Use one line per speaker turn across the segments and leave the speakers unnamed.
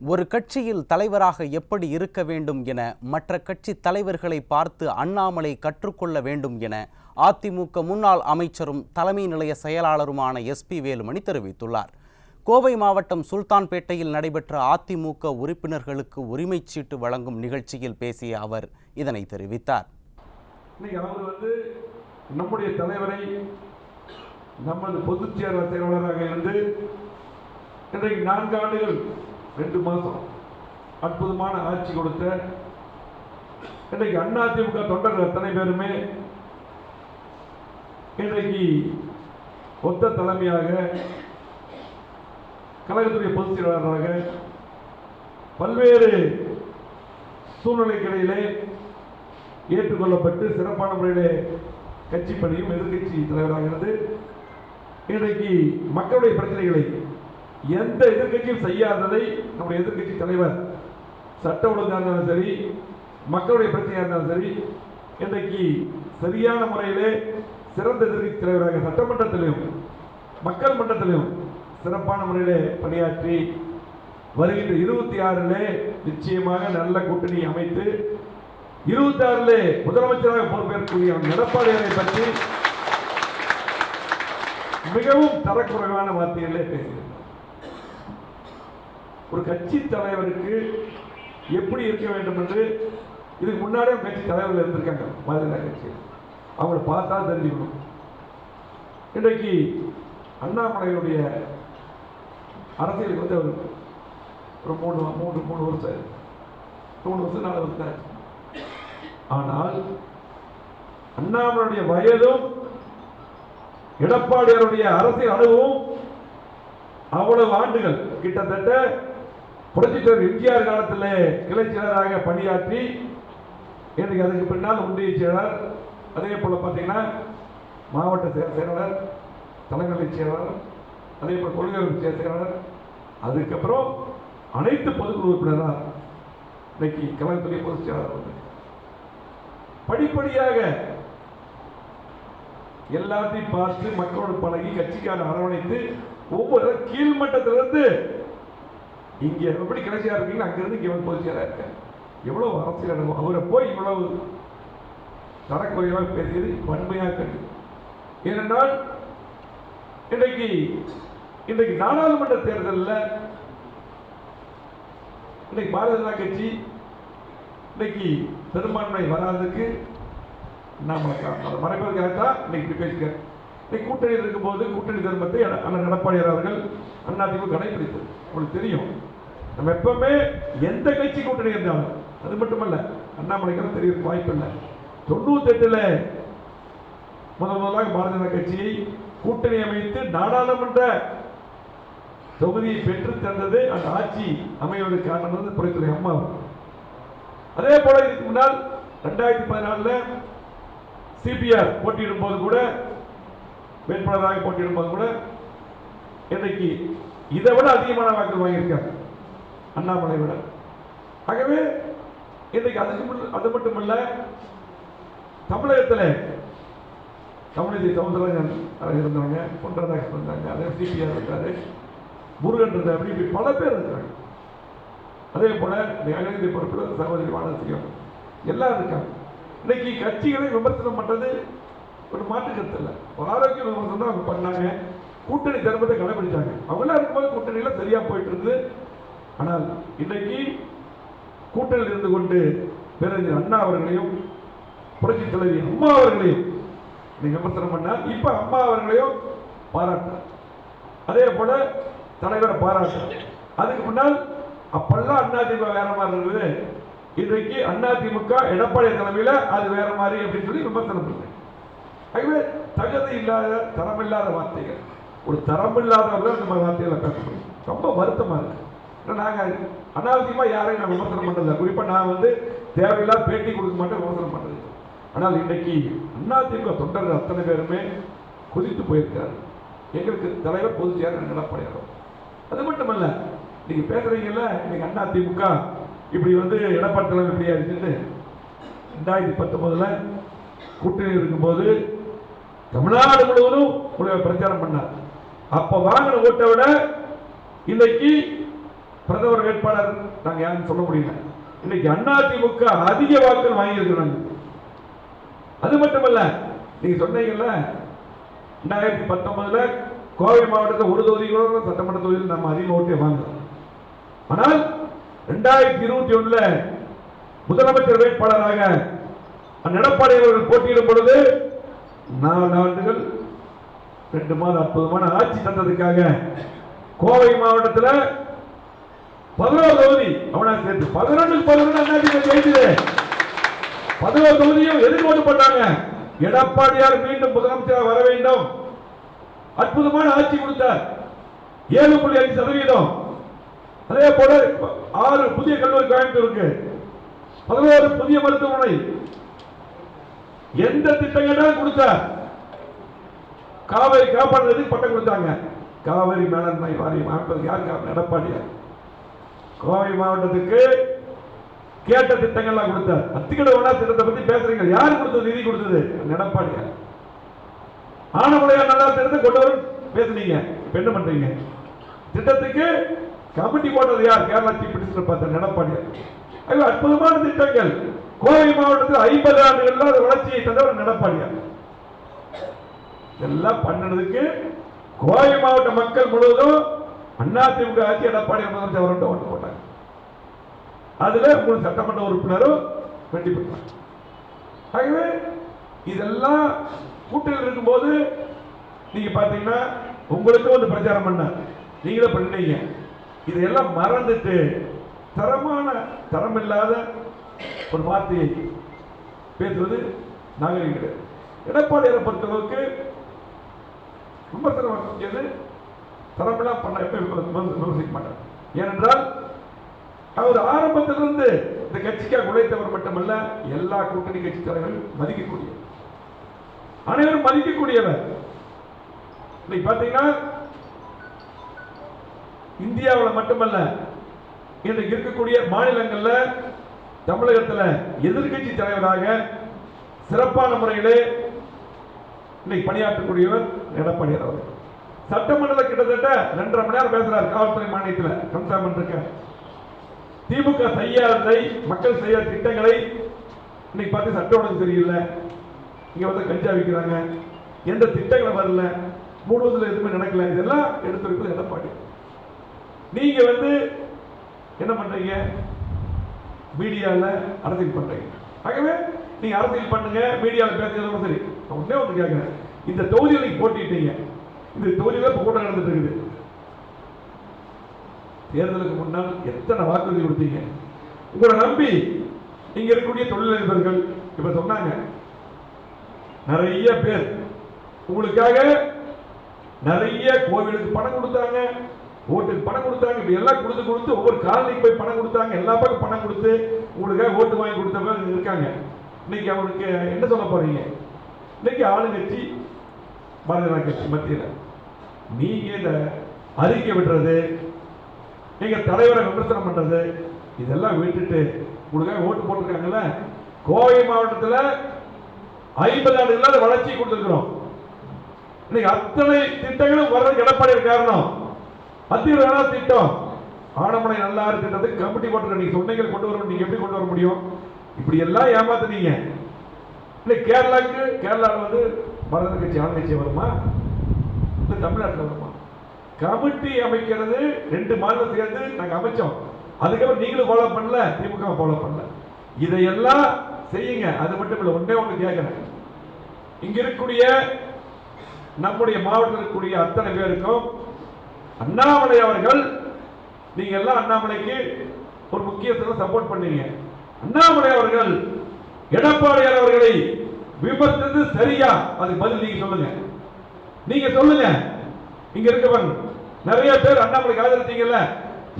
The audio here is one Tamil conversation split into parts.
ஒரு கட்சியில் தலைவராக எப்படி இருக்க வேண்டும் என மற்ற கட்சி தலைவர்களை பார்த்து அண்ணாமலை கற்றுக்கொள்ள வேண்டும் என அதிமுக முன்னாள் அமைச்சரும் தலைமை நிலைய செயலாளருமான SP வேலுமணி தெரிவித்துள்ளார். கோவை மாவட்டம் சுல்தான்பேட்டையில் நடைபெற்ற அதிமுக உறுப்பினர்களுக்கு உரிமைச் சீட்டு வழங்கும் நிகழ்ச்சியில் பேசிய அவர் இதனை தெரிவித்தார்.
நம்முடைய தலைவரை நமது பொதுச் செயலாளராக இருந்து இன்றைக்கு 4 ஆண்டுகள் 2 மாதம் அற்புதமான ஆட்சி கொடுத்த இன்றைக்கு அதிமுக தொண்டர்கள் அத்தனை பேருமே இன்றைக்கு ஒத்த தலைமையாக கழகத்துடைய பொதுச் செயலாளராக பல்வேறு சூழ்நிலைகளிலே ஏற்றுக்கொள்ளப்பட்டு சிறப்பான முறையிலே கட்சி பணியும் எதிர்கட்சி தலைவராக இருந்து இன்றைக்கு மக்களுடைய பிரச்சனைகளை எந்த எதிர்கட்சியும் செய்யாததை நம்முடைய எதிர்கட்சி தலைவர் சட்ட ஒழுங்காக இருந்தாலும் சரி, மக்களுடைய பிரச்சனையாக இருந்தாலும் சரி, இன்றைக்கு சரியான முறையிலே சிறந்த எதிர்கட்சி தலைவராக சட்டமன்றத்திலும் மக்கள் மன்றத்திலும் சிறப்பான முறையிலே பணியாற்றி வருகின்ற 26 நிச்சயமாக நல்ல கூட்டணி அமைத்து 26 முதலமைச்சராக பொறுப்பேற்கக்கூடிய எடப்பாடியாரை பற்றி மிகவும் தரக்குறைவான வார்த்தைகளிலே பேசுகிறார். ஒரு கட்சி தலைவருக்கு எப்படி இருக்க வேண்டும் என்று இதுக்கு முன்னாடியே கட்சி தலைவர்கள் இருந்திருக்காங்க. பாரதிய கட்சி அவங்களை பார்த்தா தெரிஞ்சுக்கணும். இன்றைக்கு அண்ணாமலையுடைய அரசியலுக்கு அவர் ஒரு 3 வருஷம் 4 வருஷம். ஆனால் அண்ணாமலையுடைய வயதும் எடப்பாடியாருடைய அரசியல் அனுபவம் அவ்வளவு ஆண்டுகள், கிட்டத்தட்ட புரட்சித்தலைவர் எம்ஜிஆர் காலத்தில் கிளை செயலராக பணியாற்றி எனக்கு அதுக்கு பின்னால் ஒன்றிய செயலர், அதே போல பார்த்தீங்கன்னா மாவட்ட செயலாளர், தலைமை செயலாளர், அதே போல் கொள்கை செயலாளர், அதுக்கப்புறம் அனைத்து பொதுக்குழு உறுப்பினராக இன்னைக்கு கழகத்துடைய பொதுச் செயலாளர் வந்து படிப்படியாக எல்லாத்தையும் பார்த்து மக்களோடு பழகி கட்சிக்கார அரவணைத்து ஒவ்வொரு கீழ்மட்டத்திலிருந்து இங்கே எப்படி கடைசியாக இருக்கீங்களா அங்கிருந்து இங்கே வந்து பொதுச்செயலாளர் இருக்க எவ்வளவு அரசியல் அனுபவம். அவரை போய் இவ்வளவு தரக்குறைவாக பேசியது வன்மையாக கருது. ஏனென்றால் இன்றைக்கு நாடாளுமன்ற தேர்தலில் இன்னைக்கு பாரதிய ஜனதா கட்சி இன்னைக்கு பெரும்பான்மை வராததுக்கு மறைப்பதற்காகத்தான் இன்னைக்கு பேசுகிறேன். இன்னைக்கு கூட்டணியில் இருக்கும்போது கூட்டணி தர்மத்தை அண்ணன் எடப்பாடியார் அவர்கள் அதிமுக கடைபிடித்தது உங்களுக்கு தெரியும். நம்ம எப்பவுமே எந்த கட்சி கூட்டணி இருந்தாலும், அது மட்டுமல்ல அண்ணாமலைக்கு தெரிய வாய்ப்பு இல்லை. 98 முதலாக பாரதிய ஜனதா கட்சியை கூட்டணி அமைத்து நாடாளுமன்ற தொகுதியை பெற்று தந்தது அந்த ஆட்சி அமைவதற்கு காரணம் வந்து புரட்சித்துறை அம்மா. அதே போல இதுக்கு முன்னால் 2014 சிபிஆர் போட்டியிடும் போது கூட, வேட்பாளராக போட்டியிடும் போது கூட இன்றைக்கு இதை விட அதிகமான வாக்குகள் வாங்கியிருக்காங்க அண்ணாமலை விட. ஆகவே இன்றைக்கு அது மட்டுமல்ல, தமிழகத்தில் தமிழிசை சவுந்தரராஜன் இருந்தாங்க, பொன்ராதாகிருஷ்ணன் இருந்தாங்க, அதே சிபிஆர் இருக்காரு, முருகன் இருந்தார், அப்படி பல பேர் இருக்கிறாங்க. அதே போல அகில பொறுப்பில் சகோதரி வானசியம் எல்லாம் இருக்காங்க. இன்னைக்கு கட்சிகளை விமர்சனம் பண்றது ஒரு மாற்று கருத்து இல்லை. ஆரோக்கிய விமர்சனம் தான் அவங்க பண்ணாங்க, கூட்டணி தர்மத்தை கடைபிடிச்சாங்க. அவங்களாம் இருக்கும்போது கூட்டணியில் சரியா போயிட்டு இருந்தது. ஆனால் இன்னைக்கு கூட்டணியில் இருந்து கொண்டு பேரறிஞர் அண்ணா அவர்களையும் புரட்சி தலைவி அம்மா அவர்களையும் விமர்சனம் பண்ணார். இப்ப அம்மா அவர்களையும் பாராட்டார், அதே போல தலைவரை பாராட்டார். அதுக்கு முன்னால் அப்பெல்லாம் அதிமுக வேற மாதிரி இருந்தது, இன்றைக்கு அதிமுக எடப்பாடி தலைமையில் அது வேற மாதிரி அப்படின்னு சொல்லி விமர்சனம் பண்ணேன். ஆகவே தகுதி இல்லாத தரமில்லாத வார்த்தைகள், ஒரு தரமில்லாதவர்கள் இந்த மாதிரி வார்த்தைகளை பேச முடியும். ரொம்ப வருத்தமா இருக்கு. நாங்கள் அனாவசியமா யாரையும் நான் விமர்சனம் பண்றதில்லை. குறிப்பா நான் வந்து தேவையில்லாத பேட்டி கொடுக்க மாட்டேன், விமர்சனம் பண்றது. ஆனால் இன்றைக்கு அதிமுக தொண்டர்கள் அத்தனை பேருமே குதித்து போயிருக்காரு. எங்களுக்கு தலைவர் பொதுச் செயலாளர் எடப்பாடியார். அது மட்டுமல்ல, நீங்க பேசுறீங்கல்ல, இன்னைக்கு அதிமுக இப்படி வந்து எடப்பாடி தலைவர் இப்படியா இருக்குன்னு 2019 கூட்டணி இருக்கும்போது தமிழ்நாடு முழுவதும் பிரச்சாரம் பண்ணார். அப்ப வாங்கின ஓட்டை விட இன்னைக்கு பிரதமர் வேட்பாளர் நாங்க யாரும் சொல்ல முடியல. இன்னைக்கு அதிமுக அதிக வாக்குகள் வாங்கியிருக்கிறாங்க. அது மட்டுமல்ல, நீங்க சொன்னீங்கல்ல 2019 கோவை மாவட்டத்தில் ஒரு தொகுதிகளோட சட்டமன்ற தொகுதியில் நம்ம அதிக ஓட்டை வாங்குறோம். ஆனால் 2021 முதலமைச்சர் வேட்பாளராக எடப்பாடி அவர்கள் போட்டியிடும் பொழுது 4 ஆண்டுகள் 2 மாதம் அற்புதமான ஆட்சி தந்ததுக்காக கோவை மாவட்டத்தில் 11 தொகுதி அவனா சேர்த்து 11 ஜெயிச்சது. 11 தொகுதியும் எதிர்கொண்டு பண்ணாங்க. எடப்பாடியார் மீண்டும் முதலமைச்சராக வர வேண்டும். அற்புதமான ஆட்சி கொடுத்தார். 7.5%. அதே போல 6 புதிய கல்லூரி கோயம்புத்தூருக்கு, 11 புதிய மருத்துவமனை, எந்த திட்டங்கள் கொடுத்தார். காவிரி காப்பாற்றுறதுக்கு பட்டம் கொடுத்தாங்க. காவிரி மேலாண்மை வாரியம் அமைப்பது யார் காரணம்? எடப்பாடியார். கோவை மாவட்டத்துக்கு கேட்ட திட்டங்கள்லாம் கொடுத்தார். அத்திக்கடை ஒன்னா திட்டத்தை பத்தி பேசுறீங்க, யார் கொடுத்தது? நிதி கொடுத்தது எடப்பாடியார். ஆனமலையார் நல்லா திட்டத்தை கொண்டு வரும் பேசுனீங்க, என்ன பண்றீங்க? திட்டத்துக்கு கமிட்டி போட்டது யார்? கேரளா சீஃப் மினிஸ்டர் பார்த்த எடப்பாடியார். அற்புதமான திட்டங்கள். கோவை மாவட்டத்தில் 50 ஆண்டுகள் வளர்ச்சியை தந்தவர் எடப்பாடியார். எல்லாம் பண்ணதுக்கு கோவை மாவட்ட மக்கள் முழுவதும் அதிமுக ஆட்சி எடப்பாடி முதலமைச்சர் வரட்டும் ஓட்டு போட்டாங்க. அதுல உங்களுக்கு சட்டமன்ற உறுப்பினரும் வெற்றி பெற்றாங்க. ஆகவே இதெல்லாம் கூட்டணியில் இருக்கும்போது நீங்க பாத்தீங்கன்னா உங்களுக்கு வந்து பிரச்சாரம் பண்ண நீங்களே பண்ணீங்க. இதையெல்லாம் மறந்துட்டு தரமில்லாத ஒரு வார்த்தையை பேசுவது நாகரிகம் கிடையாது. எடப்பாடியாரை பொறுத்தளவுக்கு விமர்சனம் செஞ்சது தரமெல்லாம் பண்ண விமர்சிக்க மாட்டார். ஏனென்றால் அவர் ஆரம்பத்திலிருந்து இந்த கட்சிக்காக உழைத்தவர் மட்டுமல்ல, எல்லா கூட்டணி கட்சி தலைவர்கள் மதிக்கக்கூடியவர், அனைவரும் மதிக்கக்கூடியவர். இன்னைக்கு பார்த்தீங்கன்னா இந்தியாவில் மட்டுமல்ல, இன்றைக்கு இருக்கக்கூடிய மாநிலங்களில் தமிழகத்தில் எதிர்கட்சி தலைவராக சிறப்பான முறையிலே இன்னைக்கு பணியாற்றக்கூடியவர் எடப்பாடியார் அவர்கள். சட்டமன்றத்தில் கிட்டத்தட்ட 2.5 மணி நேரம் பேசுறார். காவல்துறை மாநிலத்தில் கம்சாமன் இருக்க திமுக செய்யாததை, மக்கள் செய்யாத திட்டங்களை இன்னைக்கு பார்த்து சட்ட ஒழுங்கு சரியில்லை, இங்க வந்து கஞ்சா விற்கிறாங்க, எந்த திட்டங்களை வரல, முழுவதுல எதுவுமே நடக்கல, இதெல்லாம் எடுத்துரைப்பது எடப்பாடி. நீங்க வந்து என்ன பண்றீங்க? மீடியாவில் அரசியல் பண்றீங்க. ஆகவே நீங்க அரசியல் பண்ணுங்க, மீடியாவில் பேசுறதும் சரி. ஒன்னே ஒன்று கேட்கிறேன், இந்த தொகுதியில் நீங்க போட்டிட்டீங்க, இந்த தொகுதியில் கூட்டம் நடந்துட்டு இருக்குது. தேர்தலுக்கு முன்னால் எத்தனை வாக்குறுதி கொடுத்தீங்க? உங்களை நம்பி இங்க இருக்கக்கூடிய தொழிலதிபர்கள் இப்ப சொன்னாங்க, நிறைய பேர் உங்களுக்காக நிறைய கோவிலுக்கு பணம் கொடுத்தாங்க, ஓட்டுக்கு பணம் கொடுத்தாங்க, இப்படி எல்லாம் கொடுத்து ஒவ்வொரு காலனிக்கு போய் பணம் கொடுத்தாங்க, எல்லா பக்கம் பணம் கொடுத்து உங்களுக்காக ஓட்டு வாங்கி கொடுத்தவங்க இருக்காங்க. இன்னைக்கு அவங்களுக்கு என்ன சொல்ல போறீங்க? இன்னைக்கு ஆளுங்கட்சி பாரதிய ஜனதா கட்சி மத்தியில் நீங்க இந்த அறிக்கை விடுறது, நீங்க தலைவரை விமர்சனம் பண்றது, இதெல்லாம் விட்டுட்டு உங்களுக்காக ஓட்டு போட்டிருக்காங்கல்ல. கோவை மாவட்டத்தில் 50 ஆண்டுகளாக வளர்ச்சி கொடுத்திருக்கிறோம். இன்னைக்கு அத்தனை திட்டங்களும் வர்றதுக்கு எடப்பாடி காரணம். அத்திவர திட்டம், ஆனமலை நல்லாறு திட்டத்துக்கு கமிட்டி போட்டு நீங்க சொன்னீங்க கொண்டு வர, நீங்க எப்படி கொண்டு வர முடியும்? இப்படி எல்லாம் ஏமாத்துனீங்க. இன்னைக்கு கேரளாவில் வந்து பாரதிய கட்சி ஆளுங்கட்சி வருமா? இல்லை தமிழ்நாட்டில் வருமா? கமிட்டி அமைக்கிறது 2 மாநிலம் சேர்ந்து நாங்கள் அமைச்சோம். அதுக்கப்புறம் நீங்களும் ஃபாலோ பண்ணல, திமுக ஃபாலோ பண்ணல. இதையெல்லாம் செய்யுங்க. அது மட்டும் இல்லை, ஒன்றே ஒன்று கேட்கிறேன், இங்க இருக்கக்கூடிய நம்முடைய மாவட்டத்தில் இருக்கக்கூடிய அத்தனை பேருக்கும் அண்ணாமலை அவர்கள், நீங்க எல்லாம் அண்ணாமலைக்கு ஒரு முக்கியத்துவம் சப்போர்ட் பண்ணீங்க. அண்ணாமலை அவர்கள் எடப்பாடியார் அவர்களை விமர்சித்தது சரியா? அதுக்கு பதில் நீங்க சொல்லுங்க. நீங்க சொல்லுங்க. இங்க இருக்கவங்க நிறைய பேர் அண்ணாமலைக்கு ஆதரிச்சீங்கல்ல,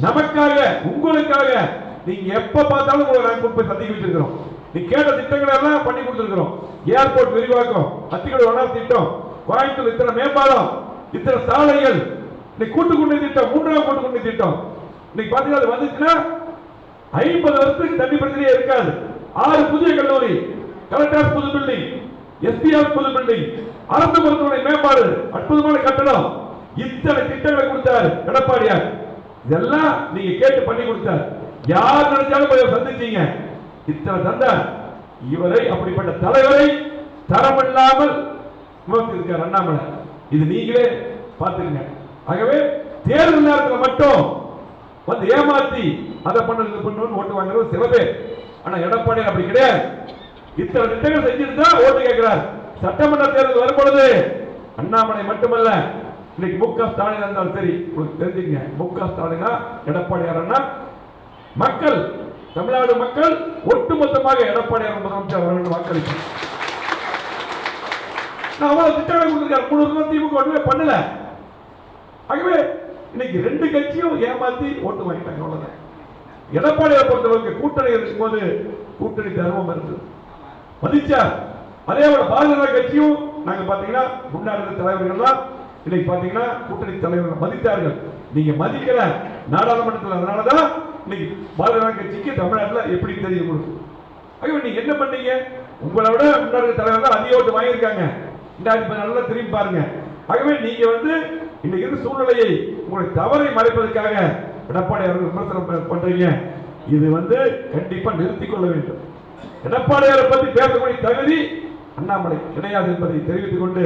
நமக்காக உங்களுக்காக நீங்க எப்ப பார்த்தாலும் உங்களை நாங்கள் போய் சந்திக்க வச்சிருக்கிறோம். நீ கேட்ட திட்டங்களை எல்லாம் பண்ணி கொடுத்துருக்கிறோம். ஏர்போர்ட் விரிவாக்கம், அத்திக்கடை வனார் திட்டம், கோயம்புத்தூர் இத்தனை மேம்பாலம், இத்தனை சாலைகள், இன்னைக்கு கூட்டுக்குடி திட்டம், 3ஆம் கூட்டுக்குடி திட்டம், இன்னைக்கு பாத்தீங்கன்னா அது வந்துச்சுன்னா 50 வருஷத்துக்கு தண்ணி பிரச்சனையே இருக்காது. 6 புதிய கல்லூரி, கலெக்டர் புது பில்டிங், எஸ்பிஆர் புது பில்டிங், அரசு மருத்துவமனை மேம்பாடு, அற்புதமான கட்டணம், இத்தனை திட்டங்களை கொடுத்தார் எடப்பாடியார். இதெல்லாம் நீங்க கேட்டு பண்ணி கொடுத்தார். யார் நினைச்சாலும் போய் சந்திச்சீங்க, இத்தனை தந்தார். இவரை அப்படிப்பட்ட தலைவரை தரமில்லாமல் விமர்சித்திருக்கார் அண்ணாமலை. இது நீங்களே பார்த்துக்கங்க. ஆகவே தேர்தல் நேரத்தில் மட்டும் வந்து ஏமாத்தி அதை பண்ணது இது பண்ணணும்னு ஓட்டு வாங்குறது சில பேர். ஆனா எடப்பாடி அப்படி கிடையாது. இத்தனை திட்டங்கள் செஞ்சுட்டு தான் ஓட்டு கேட்கிறார். சட்டமன்ற தேர்தல் வரும்பொழுது அண்ணாமலை மட்டுமல்ல, இன்னைக்கு முக ஸ்டாலின் இருந்தாலும் சரி, உங்களுக்கு தெரிஞ்சுங்க, முக ஸ்டாலினா எடப்பாடியார் மக்கள், தமிழ்நாடு மக்கள் ஒட்டுமொத்தமாக எடப்பாடியார் முதலமைச்சர் அவர்கள் வாக்களிப்பார். அவ்வளவு திட்டங்களை கொடுத்திருக்காரு. முழுவதும் திமுக ஒன்றுமே பண்ணல. ஆகவே இன்னைக்கு ரெண்டு கட்சியும் ஏமாத்தி ஓட்டு வாங்கிட்டாங்க. அவ்வளவுதான். எடப்பாடியை பொறுத்தவரைக்கு கூட்டணி இருக்கும்போது கூட்டணி தர்மம் இருந்தது, மதிச்சார். அதே போல பாரதிய கட்சியும் நாங்க பாத்தீங்கன்னா முன்னாள் தலைவர்கள்லாம் இன்னைக்கு பாத்தீங்கன்னா கூட்டணி தலைவர்கள் மதித்தார்கள். நீங்க மதிக்கல நாடாளுமன்றத்தில். அதனாலதான் இன்னைக்கு பாரதிய கட்சிக்கு தமிழ்நாட்டில் எப்படி தெரியும் கொடுக்கும். ஆகவே நீங்க என்ன பண்ணீங்க? உங்களை விட முன்னாள் தலைவர்கள் அதிக ஓட்டு வாங்கியிருக்காங்க. நல்லா திரும்பி பாருங்க. ஆகவே நீங்க வந்து இன்னைக்கு இருக்க சூழ்நிலையை உங்களுடைய தவறை மறைப்பதற்காக எடப்பாடி அவர்கள் விமர்சனம் பண்றீங்க. இது வந்து கண்டிப்பா நிறுத்திக் கொள்ள வேண்டும். எடப்பாடியாரை பற்றி பேசக்கூடிய தகுதி அண்ணாமலை கிடையாது என்பதை தெரிவித்துக் கொண்டு